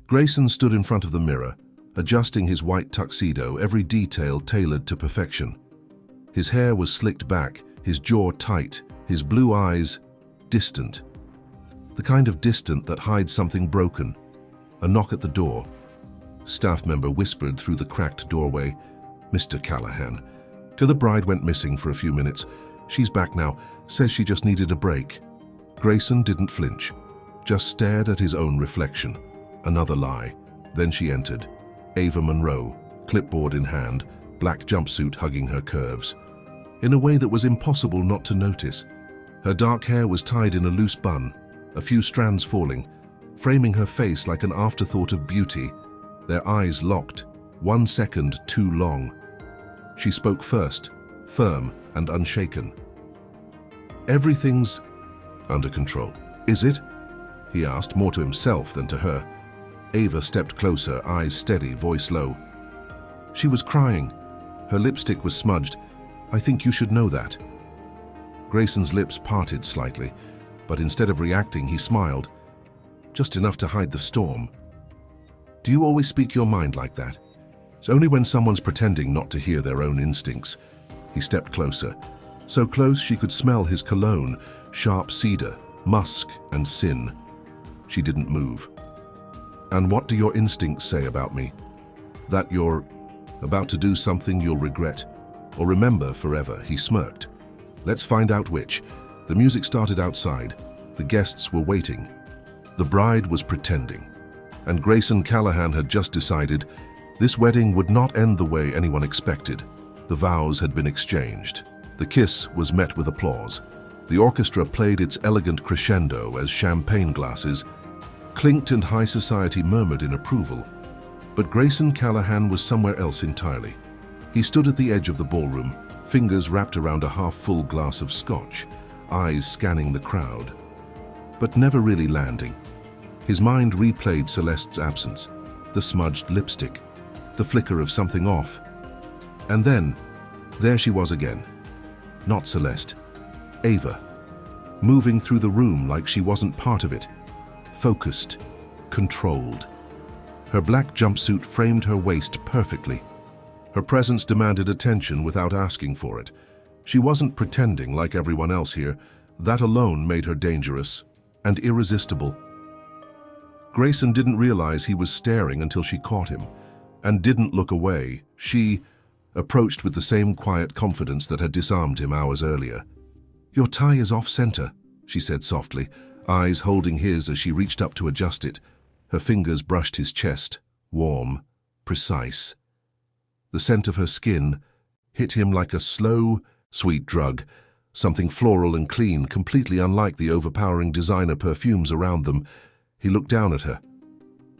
Grayson stood in front of the mirror, adjusting his white tuxedo, every detail tailored to perfection. His hair was slicked back, his jaw tight, his blue eyes distant. The kind of distant that hides something broken. A knock at the door. Staff member whispered through the cracked doorway, "Mr. Callahan." The bride went missing for a few minutes. She's back now, says she just needed a break. Grayson didn't flinch, just stared at his own reflection. Another lie. Then she entered. Ava Monroe, clipboard in hand, black jumpsuit hugging her curves. In a way that was impossible not to notice. Her dark hair was tied in a loose bun, a few strands falling, framing her face like an afterthought of beauty. Their eyes locked, 1 second too long. She spoke first, firm and unshaken. "Everything's under control, is it?" he asked, more to himself than to her. Ava stepped closer, eyes steady, voice low. She was crying. Her lipstick was smudged. "I think you should know that." Grayson's lips parted slightly, but instead of reacting, he smiled, just enough to hide the storm. "Do you always speak your mind like that?" "It's only when someone's pretending not to hear their own instincts." He stepped closer, so close she could smell his cologne, sharp cedar, musk, and sin. She didn't move. "And what do your instincts say about me? That you're about to do something you'll regret, or remember forever," he smirked. "Let's find out which." The music started outside. The guests were waiting. The bride was pretending. And Grayson Callahan had just decided this wedding would not end the way anyone expected. The vows had been exchanged. The kiss was met with applause. The orchestra played its elegant crescendo as champagne glasses clinked and high society murmured in approval. But Grayson Callahan was somewhere else entirely. He stood at the edge of the ballroom, fingers wrapped around a half-full glass of scotch, eyes scanning the crowd, but never really landing. His mind replayed Celeste's absence, the smudged lipstick, the flicker of something off. And then, there she was again. Not Celeste. Ava. Moving through the room like she wasn't part of it. Focused. Controlled. Her black jumpsuit framed her waist perfectly. Her presence demanded attention without asking for it. She wasn't pretending like everyone else here. That alone made her dangerous and irresistible. Grayson didn't realize he was staring until she caught him, and didn't look away. She approached with the same quiet confidence that had disarmed him hours earlier. "Your tie is off-center," she said softly, eyes holding his as she reached up to adjust it. Her fingers brushed his chest, warm, precise. The scent of her skin hit him like a slow, sweet drug, something floral and clean, completely unlike the overpowering designer perfumes around them. He looked down at her.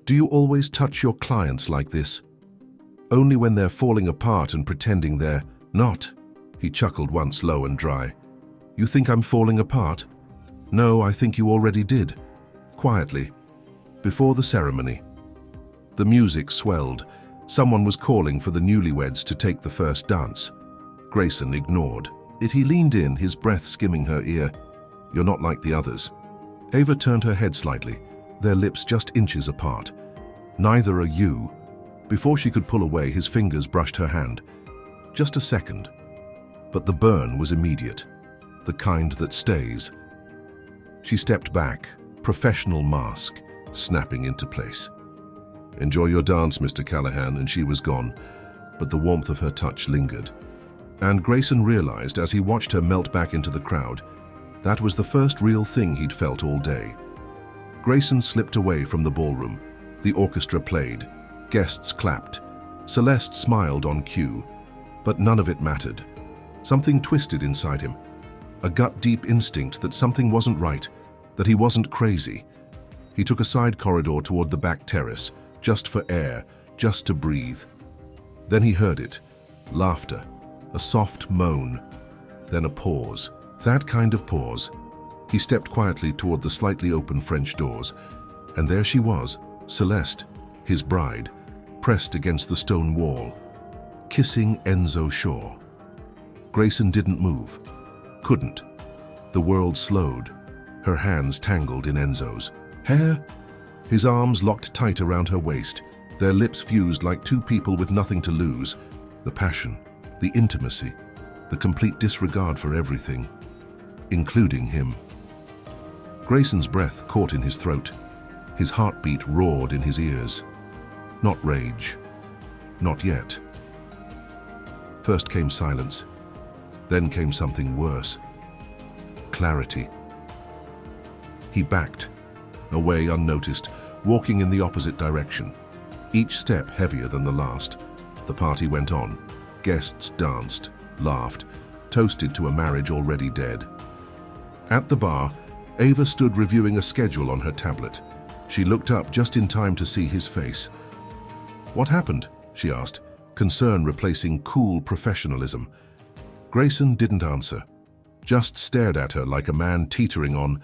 "Do you always touch your clients like this?" "Only when they're falling apart and pretending they're not." He chuckled once, low and dry. "You think I'm falling apart?" "No, I think you already did." Quietly. Before the ceremony. The music swelled. Someone was calling for the newlyweds to take the first dance. Grayson ignored it. He leaned in, his breath skimming her ear. "You're not like the others." Ava turned her head slightly, their lips just inches apart. "Neither are you." Before she could pull away, his fingers brushed her hand. Just a second. But the burn was immediate, the kind that stays. She stepped back, professional mask snapping into place. "Enjoy your dance, Mr. Callahan," and she was gone, but the warmth of her touch lingered. And Grayson realized as he watched her melt back into the crowd, that was the first real thing he'd felt all day. Grayson slipped away from the ballroom. The orchestra played. Guests clapped. Celeste smiled on cue, but none of it mattered. Something twisted inside him. A gut-deep instinct that something wasn't right, that he wasn't crazy. He took a side corridor toward the back terrace, just for air, just to breathe. Then he heard it. Laughter. A soft moan. Then a pause. That kind of pause. He stepped quietly toward the slightly open French doors, and there she was, Celeste, his bride, pressed against the stone wall, kissing Enzo Shaw. Grayson didn't move. Couldn't. The world slowed, her hands tangled in Enzo's. "Hair?" His arms locked tight around her waist, their lips fused like two people with nothing to lose. The passion, the intimacy, the complete disregard for everything, including him. Grayson's breath caught in his throat. His heartbeat roared in his ears. Not rage. Not yet. First came silence. Then came something worse. Clarity. He backed, away unnoticed, walking in the opposite direction. Each step heavier than the last. The party went on. Guests danced, laughed, toasted to a marriage already dead. At the bar, Ava stood reviewing a schedule on her tablet. She looked up just in time to see his face. "What happened?" she asked, concern replacing cool professionalism. Grayson didn't answer, just stared at her like a man teetering on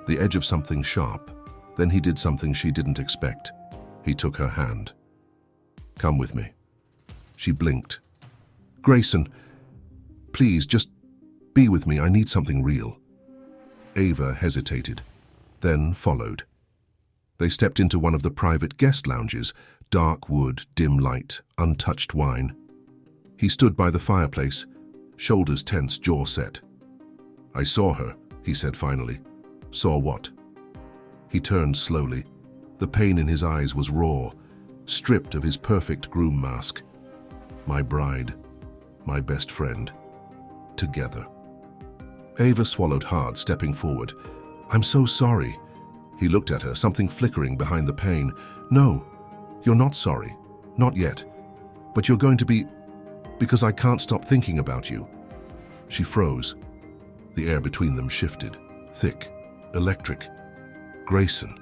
the edge of something sharp. Then he did something she didn't expect. He took her hand. "Come with me." She blinked. "Grayson, please, just be with me. I need something real." Ava hesitated, then followed. They stepped into one of the private guest lounges, dark wood, dim light, untouched wine. He stood by the fireplace, shoulders tense, jaw set. "I saw her," he said finally. "Saw what?" He turned slowly. The pain in his eyes was raw, stripped of his perfect groom mask. "My bride, my best friend, together." Ava swallowed hard, stepping forward. "I'm so sorry." He looked at her, something flickering behind the pain. "No, you're not sorry. Not yet. But you're going to be, because I can't stop thinking about you." She froze. The air between them shifted, thick, electric. "Grayson,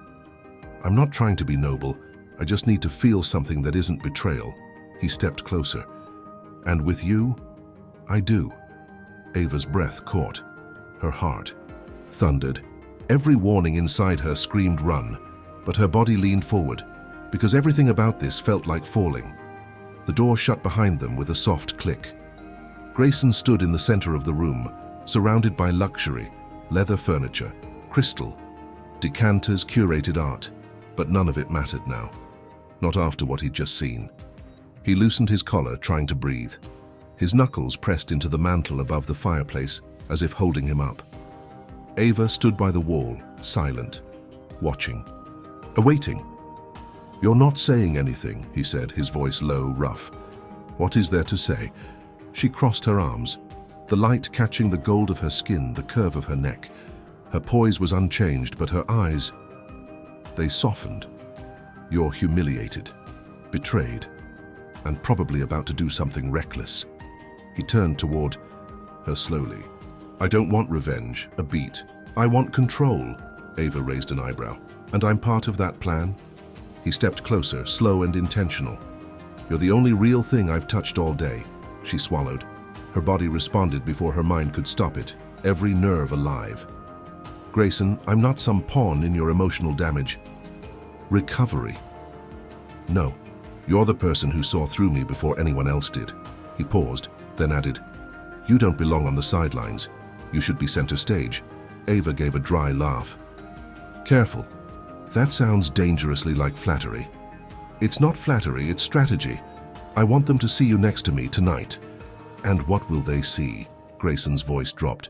I'm not trying to be noble. I just need to feel something that isn't betrayal." He stepped closer. "And with you, I do." Ava's breath caught. Her heart thundered. Every warning inside her screamed run, but her body leaned forward, because everything about this felt like falling. The door shut behind them with a soft click. Grayson stood in the center of the room, surrounded by luxury, leather furniture, crystal, decanters, curated art, but none of it mattered now. Not after what he'd just seen. He loosened his collar, trying to breathe. His knuckles pressed into the mantel above the fireplace, as if holding him up. Ava stood by the wall, silent, watching, awaiting. "You're not saying anything," he said, his voice low, rough. "What is there to say?" She crossed her arms, the light catching the gold of her skin, the curve of her neck. Her poise was unchanged, but her eyes, they softened. "You're humiliated, betrayed, and probably about to do something reckless." He turned toward her slowly. "I don't want revenge, a beat. I want control." Ava raised an eyebrow. "And I'm part of that plan?" He stepped closer, slow and intentional. "You're the only real thing I've touched all day." She swallowed. Her body responded before her mind could stop it, every nerve alive. "Grayson, I'm not some pawn in your emotional damage. Recovery. No, you're the person who saw through me before anyone else did." He paused, then added, "You don't belong on the sidelines. You should be center stage." Ava gave a dry laugh. "Careful. That sounds dangerously like flattery." "It's not flattery, it's strategy. I want them to see you next to me tonight." "And what will they see?" Grayson's voice dropped.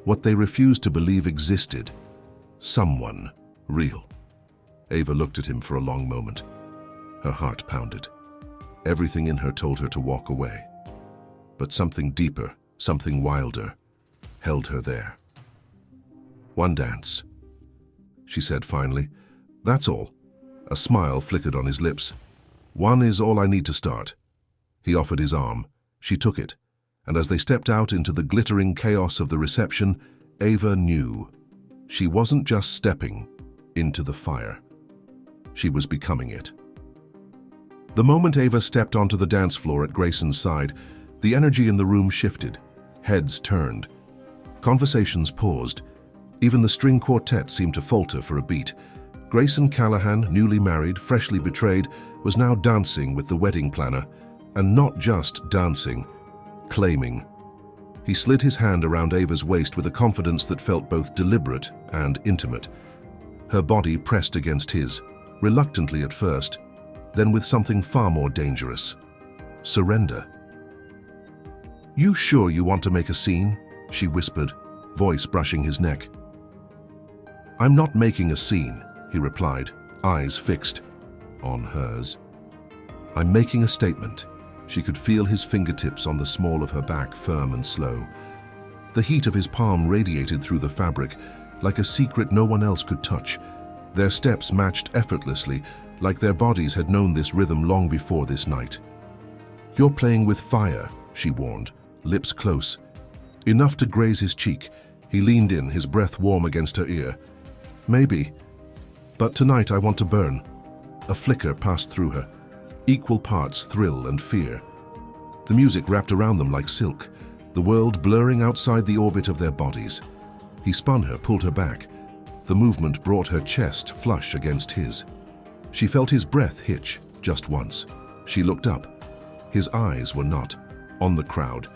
"What they refused to believe existed. Someone real." Ava looked at him for a long moment. Her heart pounded. Everything in her told her to walk away. But something deeper, something wilder, held her there. "One dance," she said finally. "That's all." A smile flickered on his lips. "One is all I need to start." He offered his arm. She took it, and as they stepped out into the glittering chaos of the reception, Ava knew. She wasn't just stepping into the fire. She was becoming it. The moment Ava stepped onto the dance floor at Grayson's side, the energy in the room shifted. Heads turned. Conversations paused. Even the string quartet seemed to falter for a beat. Grayson Callahan, newly married, freshly betrayed, was now dancing with the wedding planner. And not just dancing, claiming. He slid his hand around Ava's waist with a confidence that felt both deliberate and intimate. her body pressed against his, reluctantly at first, then with something far more dangerous: surrender. "You sure you want to make a scene?" she whispered, voice brushing his neck. "I'm not making a scene," he replied, eyes fixed on hers. "I'm making a statement." She could feel his fingertips on the small of her back, firm and slow. The heat of his palm radiated through the fabric, like a secret no one else could touch. Their steps matched effortlessly, like their bodies had known this rhythm long before this night. "You're playing with fire," she warned, lips close. Enough to graze his cheek. He leaned in, his breath warm against her ear. "Maybe. But tonight I want to burn." A flicker passed through her, equal parts thrill and fear. The music wrapped around them like silk, the world blurring outside the orbit of their bodies. He spun her, pulled her back. The movement brought her chest flush against his. She felt his breath hitch, just once. She looked up. His eyes were not on the crowd.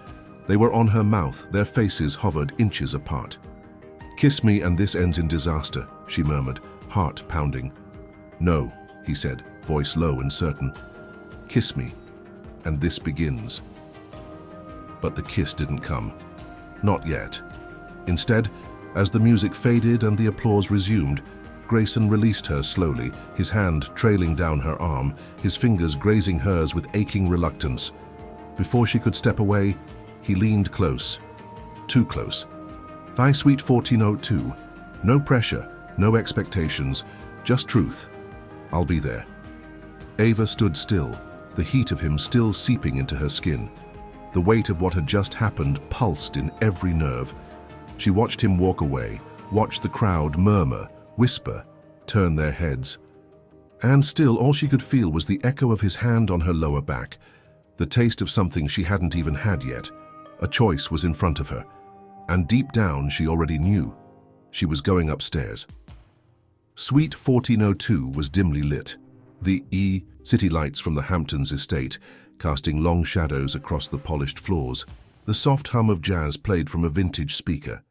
They were on her mouth, their faces hovered inches apart. "Kiss me and this ends in disaster," she murmured, heart pounding. "No," he said, voice low and certain. "Kiss me, and this begins." But the kiss didn't come. Not yet. Instead, as the music faded and the applause resumed, Grayson released her slowly, his hand trailing down her arm, his fingers grazing hers with aching reluctance. Before she could step away, he leaned close. Too close. "Thy sweet 1402. No pressure, no expectations, just truth. I'll be there." Ava stood still, the heat of him still seeping into her skin. The weight of what had just happened pulsed in every nerve. She watched him walk away, watched the crowd murmur, whisper, turn their heads. And still all she could feel was the echo of his hand on her lower back, the taste of something she hadn't even had yet. A choice was in front of her, and deep down she already knew. She was going upstairs. Suite 1402 was dimly lit, the city lights from the Hamptons estate casting long shadows across the polished floors. The soft hum of jazz played from a vintage speaker.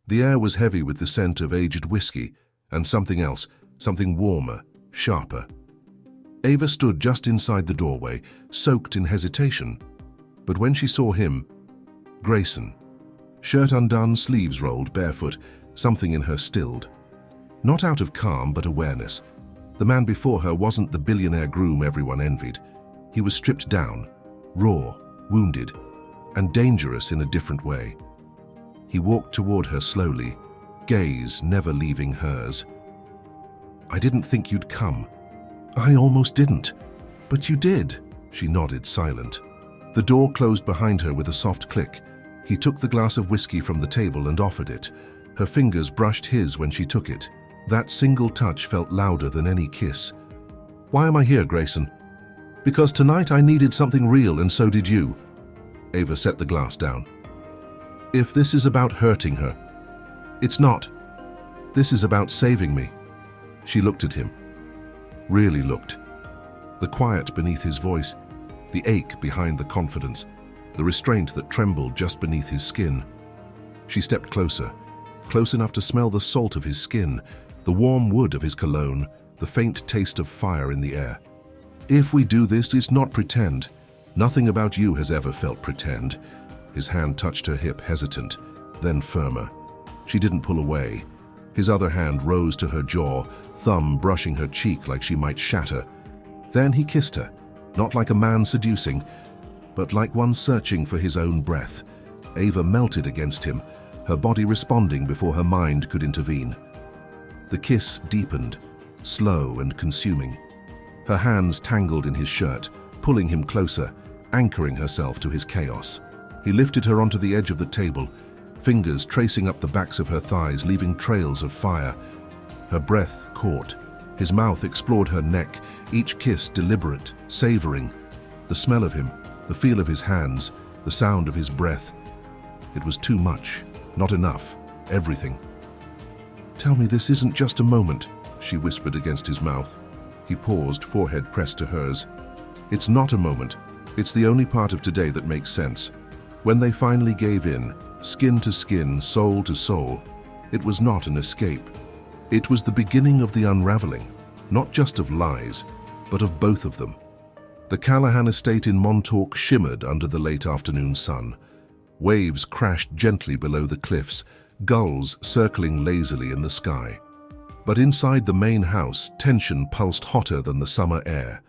The air was heavy with the scent of aged whiskey and something else, something warmer, sharper. Ava stood just inside the doorway, soaked in hesitation. But when she saw him, Grayson, shirt undone, sleeves rolled, barefoot, something in her stilled. Not out of calm, but awareness. The man before her wasn't the billionaire groom everyone envied. He was stripped down, raw, wounded, and dangerous in a different way. He walked toward her slowly, gaze never leaving hers. "I didn't think you'd come." "I almost didn't. But you did." She nodded, silent. The door closed behind her with a soft click. He took the glass of whiskey from the table and offered it. Her fingers brushed his when she took it. That single touch felt louder than any kiss. "Why am I here, Grayson?" "Because tonight I needed something real, and so did you." Ava set the glass down. "If this is about hurting her, it's not. This is about saving me." She looked at him. Really looked. The quiet beneath his voice, the ache behind the confidence, the restraint that trembled just beneath his skin. She stepped closer, close enough to smell the salt of his skin, the warm wood of his cologne, the faint taste of fire in the air. "If we do this, it's not pretend. Nothing about you has ever felt pretend." His hand touched her hip, hesitant, then firmer. She didn't pull away. His other hand rose to her jaw, thumb brushing her cheek like she might shatter. Then he kissed her, not like a man seducing, but like one searching for his own breath. Ava melted against him, her body responding before her mind could intervene. The kiss deepened, slow and consuming. Her hands tangled in his shirt, pulling him closer, anchoring herself to his chaos. He lifted her onto the edge of the table, fingers tracing up the backs of her thighs, leaving trails of fire. Her breath caught. His mouth explored her neck, each kiss deliberate, savoring. The smell of him, the feel of his hands, the sound of his breath. It was too much, not enough, everything. "Tell me this isn't just a moment," she whispered against his mouth. He paused, forehead pressed to hers. "It's not a moment. It's the only part of today that makes sense." When they finally gave in, skin to skin, soul to soul, it was not an escape. It was the beginning of the unraveling, not just of lies, but of both of them. The Callahan estate in Montauk shimmered under the late afternoon sun. Waves crashed gently below the cliffs, gulls circling lazily in the sky. But inside the main house, tension pulsed hotter than the summer air.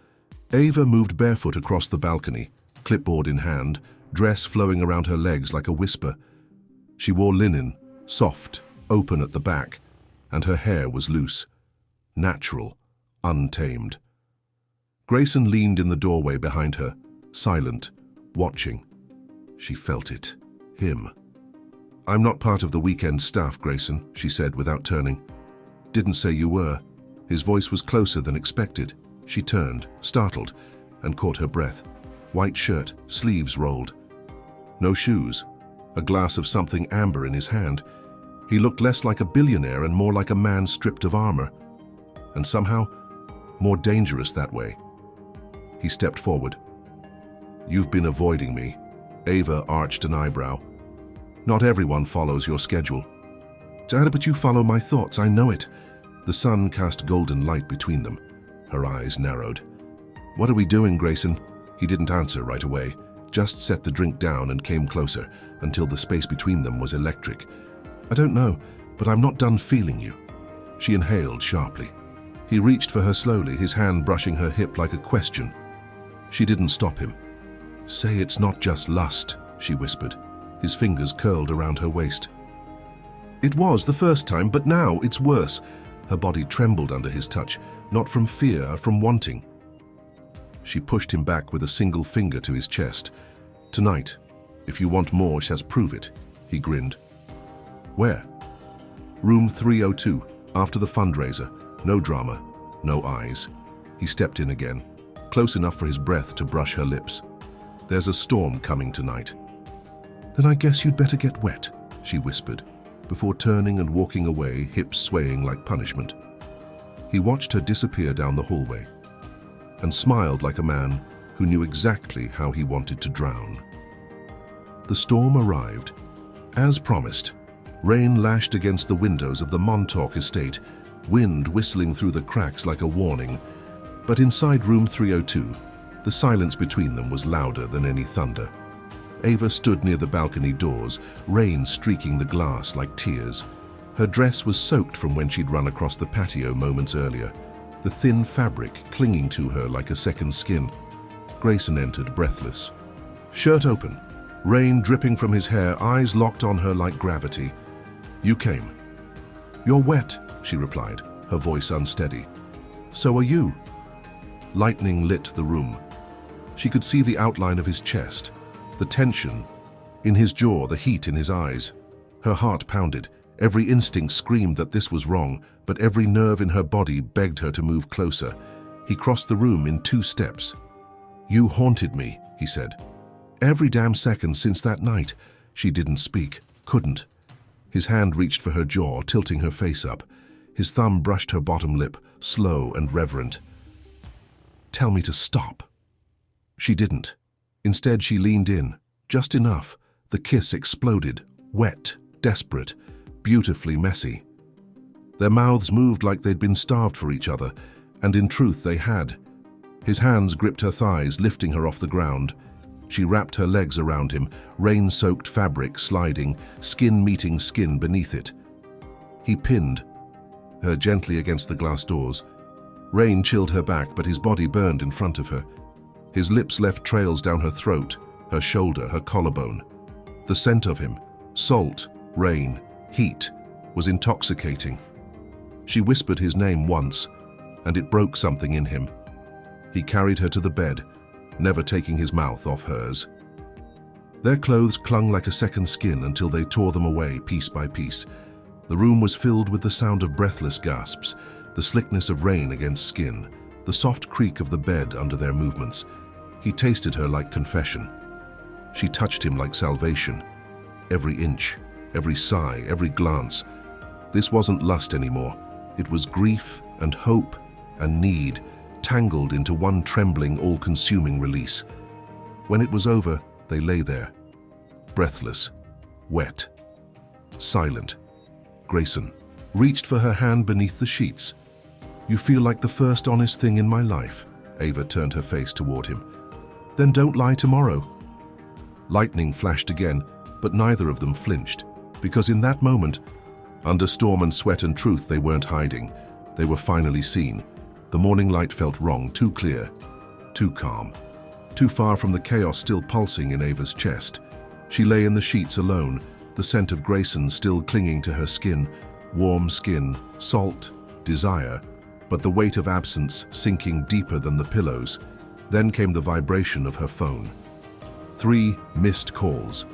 Ava moved barefoot across the balcony, clipboard in hand, dress flowing around her legs like a whisper. She wore linen, soft, open at the back, and her hair was loose, natural, untamed. Grayson leaned in the doorway behind her, silent, watching. She felt it. Him. "I'm not part of the weekend staff, Grayson," she said without turning. "Didn't say you were." His voice was closer than expected. She turned, startled, and caught her breath. White shirt, sleeves rolled. No shoes. A glass of something amber in his hand. He looked less like a billionaire and more like a man stripped of armor. And somehow, more dangerous that way. He stepped forward. "You've been avoiding me." Ava arched an eyebrow. "Not everyone follows your schedule." "But you follow my thoughts, I know it." The sun cast golden light between them. Her eyes narrowed. "What are we doing, Grayson?" He didn't answer right away, just set the drink down and came closer, until the space between them was electric. "I don't know, but I'm not done feeling you." She inhaled sharply. He reached for her slowly, his hand brushing her hip like a question. She didn't stop him. "Say it's not just lust," she whispered. His fingers curled around her waist. "It was the first time, but now it's worse." Her body trembled under his touch, not from fear, from wanting. She pushed him back with a single finger to his chest. "Tonight, if you want more, just prove it." He grinned. "Where?" "Room 302, after the fundraiser. No drama, no eyes." He stepped in again, close enough for his breath to brush her lips. "There's a storm coming tonight." "Then I guess you'd better get wet," she whispered, before turning and walking away, hips swaying like punishment. He watched her disappear down the hallway and smiled like a man who knew exactly how he wanted to drown. The storm arrived. As promised, rain lashed against the windows of the Montauk estate, wind whistling through the cracks like a warning. But inside room 302, the silence between them was louder than any thunder. Ava stood near the balcony doors, rain streaking the glass like tears. Her dress was soaked from when she'd run across the patio moments earlier, the thin fabric clinging to her like a second skin. Grayson entered, breathless. Shirt open, rain dripping from his hair, eyes locked on her like gravity. "You came." "You're wet," she replied, her voice unsteady. "So are you." Lightning lit the room. She could see the outline of his chest, the tension in his jaw, the heat in his eyes. Her heart pounded. Every instinct screamed that this was wrong, but every nerve in her body begged her to move closer. He crossed the room in 2 steps. "You haunted me," he said. "Every damn second since that night." She didn't speak, couldn't. His hand reached for her jaw, tilting her face up. His thumb brushed her bottom lip, slow and reverent. "Tell me to stop." She didn't. Instead, she leaned in, just enough. The kiss exploded, wet, desperate, beautifully messy. Their mouths moved like they'd been starved for each other, and in truth they had. His hands gripped her thighs, lifting her off the ground. She wrapped her legs around him, rain-soaked fabric sliding, skin meeting skin beneath it. He pinned her gently against the glass doors. Rain chilled her back, but his body burned in front of her. His lips left trails down her throat, her shoulder, her collarbone. The scent of him, salt, rain, heat, was intoxicating. She whispered his name once, and it broke something in him. He carried her to the bed, never taking his mouth off hers. Their clothes clung like a second skin until they tore them away piece by piece. The room was filled with the sound of breathless gasps, the slickness of rain against skin, the soft creak of the bed under their movements. He tasted her like confession. She touched him like salvation. Every inch, every sigh, every glance. This wasn't lust anymore. It was grief and hope and need, tangled into one trembling, all-consuming release. When it was over, they lay there, breathless, wet, silent. "Grayson," reached for her hand beneath the sheets. "You feel like the first honest thing in my life." Ava turned her face toward him. "Then don't lie tomorrow." Lightning flashed again, but neither of them flinched, because in that moment, under storm and sweat and truth, they weren't hiding. They were finally seen. The morning light felt wrong, too clear, too calm, too far from the chaos still pulsing in Ava's chest. She lay in the sheets alone, the scent of Grayson still clinging to her skin, warm skin, salt, desire, but the weight of absence sinking deeper than the pillows. Then came the vibration of her phone. 3 missed calls.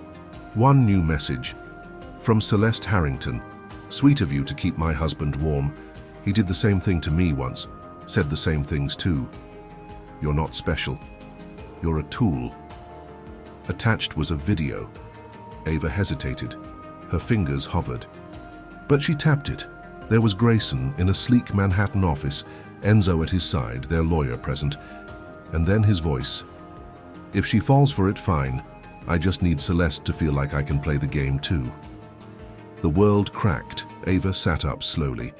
1 new message. From Celeste Harrington. "Sweet of you to keep my husband warm. He did the same thing to me once. Said the same things too. You're not special. You're a tool." Attached was a video. Ava hesitated. Her fingers hovered. But she tapped it. There was Grayson in a sleek Manhattan office, Enzo at his side, their lawyer present. And then his voice. "If she falls for it, fine. I just need Celeste to feel like I can play the game too." The world cracked. Ava sat up slowly,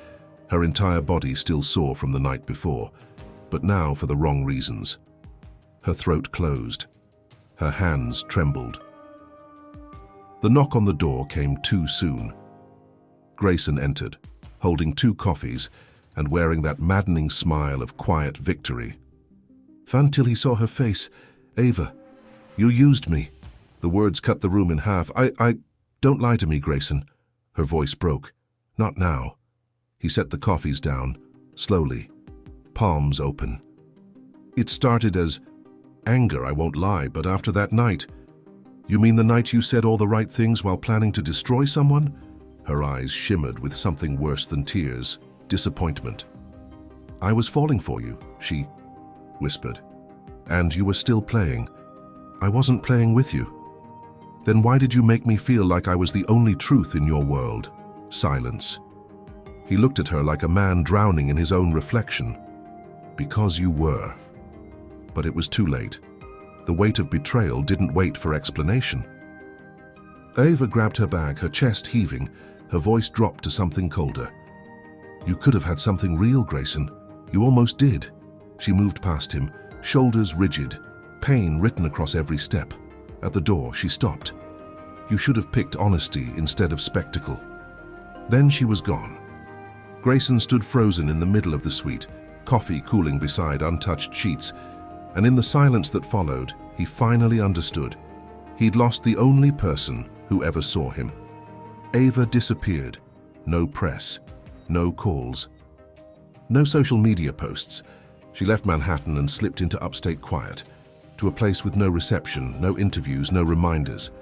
her entire body still sore from the night before, but now for the wrong reasons. Her throat closed. Her hands trembled. The knock on the door came too soon. Grayson entered, holding 2 coffees and wearing that maddening smile of quiet victory. Until he saw her face. "Ava, you used me." The words cut the room in half. I don't lie to me, Grayson." Her voice broke. "Not now." He set the coffees down, slowly, palms open. "It started as anger, I won't lie, but after that night..." "You mean the night you said all the right things while planning to destroy someone?" Her eyes shimmered with something worse than tears, disappointment. "I was falling for you," she whispered. "And you were still playing." "I wasn't playing with you." "Then why did you make me feel like I was the only truth in your world?" Silence. He looked at her like a man drowning in his own reflection. "Because you were." But it was too late. The weight of betrayal didn't wait for explanation. Ava grabbed her bag, her chest heaving, her voice dropped to something colder. "You could have had something real, Grayson. You almost did." She moved past him, shoulders rigid, pain written across every step. At the door, she stopped. "You should have picked honesty instead of spectacle." Then she was gone. Grayson stood frozen in the middle of the suite, coffee cooling beside untouched sheets, and in the silence that followed, he finally understood. He'd lost the only person who ever saw him. Ava disappeared. No press, no calls, no social media posts. She left Manhattan and slipped into upstate quiet, to a place with no reception, no interviews, no reminders.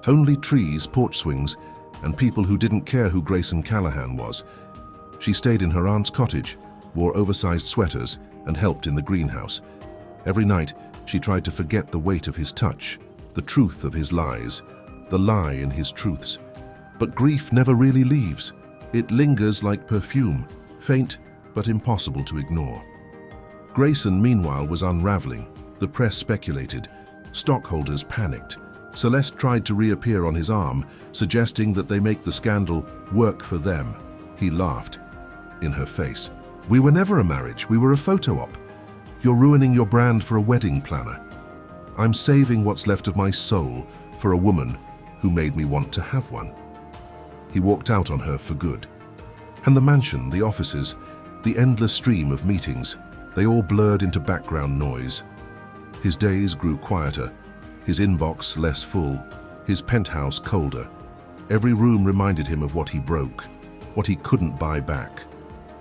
Only trees, porch swings, and people who didn't care who Grayson Callahan was. She stayed in her aunt's cottage, wore oversized sweaters, and helped in the greenhouse. Every night, she tried to forget the weight of his touch, the truth of his lies, the lie in his truths. But grief never really leaves. It lingers like perfume, faint but impossible to ignore. Grayson, meanwhile, was unraveling. The press speculated. Stockholders panicked. Celeste tried to reappear on his arm, suggesting that they make the scandal work for them. He laughed in her face. "We were never a marriage. We were a photo op. You're ruining your brand for a wedding planner. I'm saving what's left of my soul for a woman who made me want to have one." He walked out on her for good. And the mansion, the offices, the endless stream of meetings, they all blurred into background noise. His days grew quieter, his inbox less full, his penthouse colder. Every room reminded him of what he broke, what he couldn't buy back.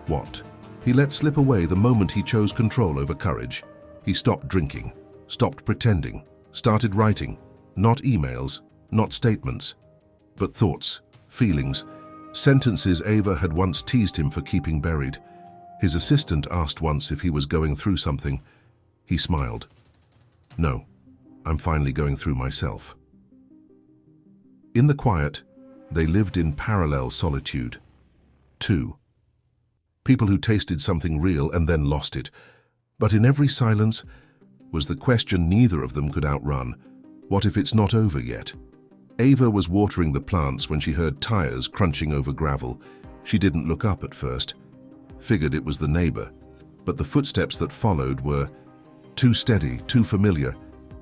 What he let slip away the moment he chose control over courage. He stopped drinking, stopped pretending, started writing. Not emails, not statements, but thoughts, feelings, sentences Ava had once teased him for keeping buried. His assistant asked once if he was going through something. He smiled. "No, I'm finally going through myself." In the quiet, they lived in parallel solitude. 2. People who tasted something real and then lost it. But in every silence was the question neither of them could outrun. What if it's not over yet? Ava was watering the plants when she heard tires crunching over gravel. She didn't look up at first, figured it was the neighbor, but the footsteps that followed were too steady, too familiar,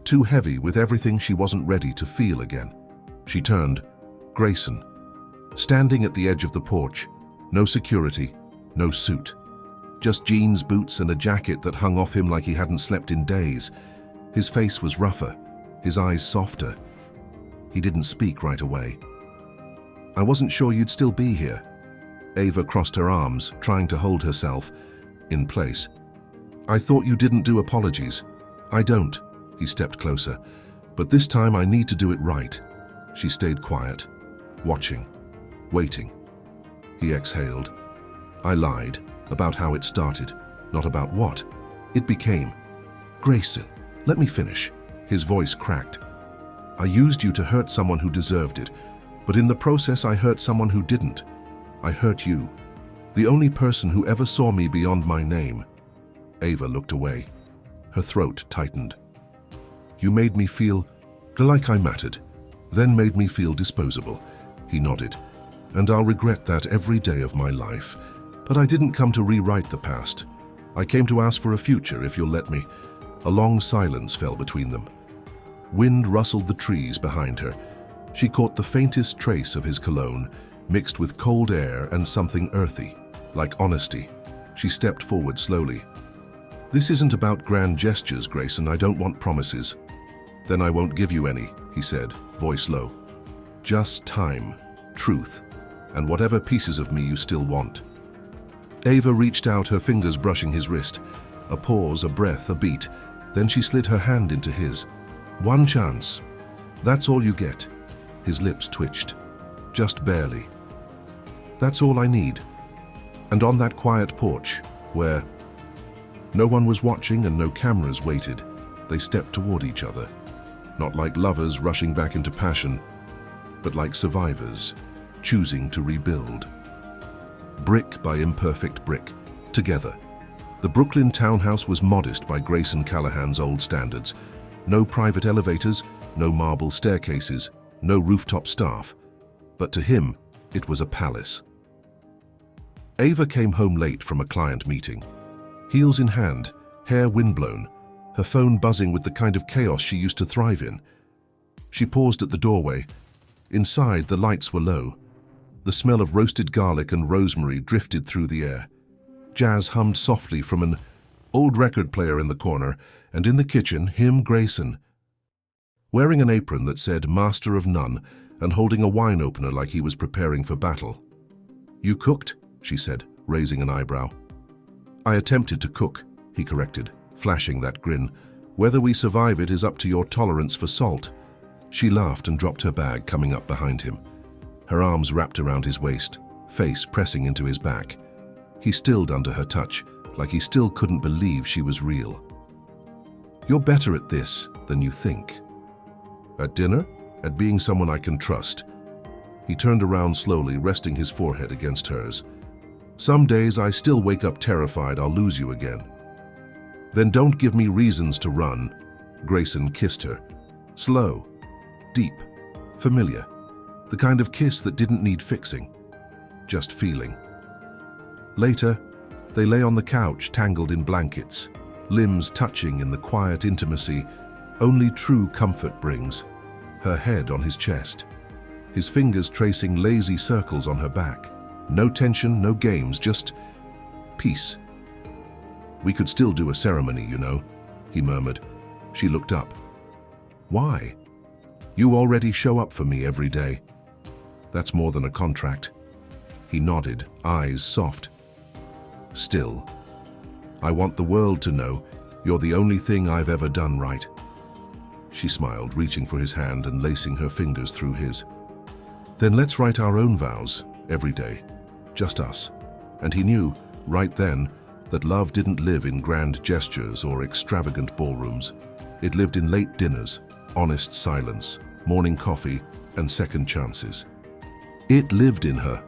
too heavy with everything she wasn't ready to feel again. She turned. Grayson, standing at the edge of the porch, no security, no suit. Just jeans, boots, and a jacket that hung off him like he hadn't slept in days. His face was rougher, his eyes softer. He didn't speak right away. "I wasn't sure you'd still be here." Ava crossed her arms, trying to hold herself in place. "I thought you didn't do apologies." "I don't." He stepped closer. "But this time I need to do it right." She stayed quiet, watching, waiting. He exhaled. "I lied about how it started, not about what it became." "Grayson, let me finish." His voice cracked. "I used you to hurt someone who deserved it, but in the process I hurt someone who didn't. I hurt you, the only person who ever saw me beyond my name." Ava looked away. Her throat tightened. "You made me feel like I mattered, then made me feel disposable." He nodded. "And I'll regret that every day of my life. But I didn't come to rewrite the past. I came to ask for a future, if you'll let me." A long silence fell between them. Wind rustled the trees behind her. She caught the faintest trace of his cologne, mixed with cold air and something earthy, like honesty. She stepped forward slowly. "This isn't about grand gestures, Grayson. I don't want promises." "Then I won't give you any," he said, voice low. "Just time, truth, and whatever pieces of me you still want." Ava reached out, her fingers brushing his wrist. A pause, a breath, a beat. Then she slid her hand into his. "One chance. That's all you get." His lips twitched. "Just barely. That's all I need." And on that quiet porch, where no one was watching and no cameras waited, they stepped toward each other, not like lovers rushing back into passion, but like survivors, choosing to rebuild. Brick by imperfect brick, together. The Brooklyn townhouse was modest by Grayson Callahan's old standards. No private elevators, no marble staircases, no rooftop staff. But to him, it was a palace. Ava came home late from a client meeting. Heels in hand, hair windblown, her phone buzzing with the kind of chaos she used to thrive in. She paused at the doorway. Inside, the lights were low. The smell of roasted garlic and rosemary drifted through the air. Jazz hummed softly from an old record player in the corner, and in the kitchen, him, Grayson, wearing an apron that said Master of None and holding a wine opener like he was preparing for battle. "You cooked?" she said, raising an eyebrow. "I attempted to cook," he corrected, flashing that grin. "Whether we survive it is up to your tolerance for salt." She laughed and dropped her bag, coming up behind him. Her arms wrapped around his waist, face pressing into his back. He stilled under her touch, like he still couldn't believe she was real. "You're better at this than you think." "At dinner? At being someone I can trust?" He turned around slowly, resting his forehead against hers. "Some days I still wake up terrified I'll lose you again." "Then don't give me reasons to run." Grayson kissed her. Slow, deep, familiar. The kind of kiss that didn't need fixing, just feeling. Later, they lay on the couch, tangled in blankets, limbs touching in the quiet intimacy only true comfort brings. Her head on his chest, his fingers tracing lazy circles on her back. No tension, no games, just peace. "We could still do a ceremony, you know," he murmured. She looked up. "Why? You already show up for me every day." "That's more than a contract." He nodded, eyes soft. "Still, I want the world to know you're the only thing I've ever done right." She smiled, reaching for his hand and lacing her fingers through his. "Then let's write our own vows, every day. Just us." And he knew, right then, that love didn't live in grand gestures or extravagant ballrooms. It lived in late dinners, honest silence, morning coffee, and second chances. It lived in her.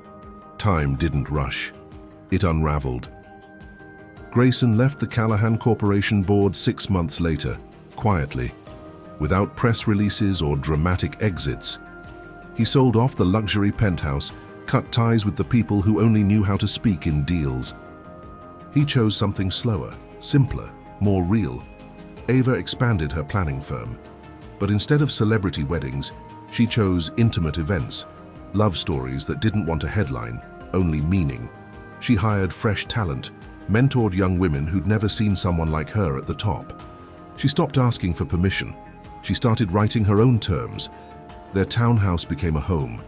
Time didn't rush. It unraveled. Grayson left the Callahan Corporation board 6 months later, quietly, without press releases or dramatic exits. He sold off the luxury penthouse, cut ties with the people who only knew how to speak in deals. He chose something slower, simpler, more real. Ava expanded her planning firm. But instead of celebrity weddings, she chose intimate events, love stories that didn't want a headline, only meaning. She hired fresh talent, mentored young women who'd never seen someone like her at the top. She stopped asking for permission. She started writing her own terms. Their townhouse became a home,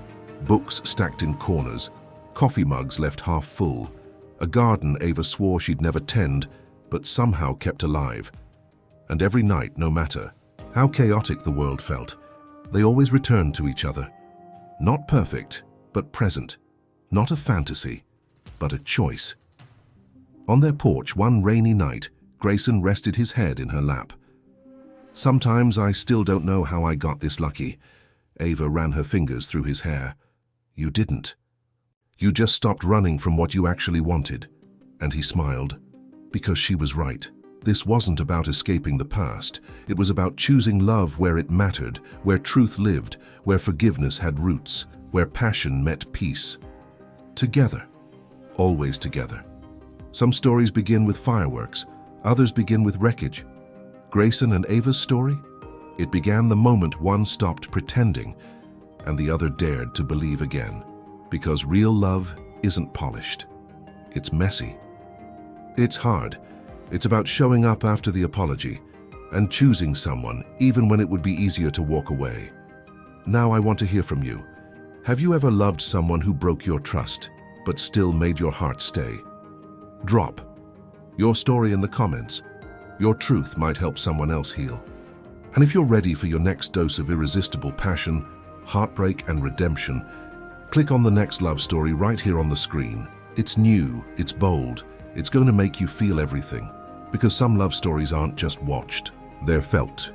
books stacked in corners, coffee mugs left half full, a garden Ava swore she'd never tend, but somehow kept alive. And every night, no matter how chaotic the world felt, they always returned to each other. Not perfect, but present. Not a fantasy, but a choice. On their porch one rainy night, Grayson rested his head in her lap. "Sometimes I still don't know how I got this lucky." Ava ran her fingers through his hair. "You didn't. You just stopped running from what you actually wanted." And he smiled, because she was right. This wasn't about escaping the past. It was about choosing love where it mattered, where truth lived, where forgiveness had roots, where passion met peace. Together. Always together. Some stories begin with fireworks, others begin with wreckage. Grayson and Ava's story? It began the moment one stopped pretending and the other dared to believe again. Because real love isn't polished. It's messy. It's hard. It's about showing up after the apology and choosing someone even when it would be easier to walk away. Now I want to hear from you. Have you ever loved someone who broke your trust but still made your heart stay? Drop your story in the comments. Your truth might help someone else heal. And if you're ready for your next dose of irresistible passion, heartbreak, and redemption, click on the next love story right here on the screen. It's new, it's bold, it's going to make you feel everything. Because some love stories aren't just watched, they're felt.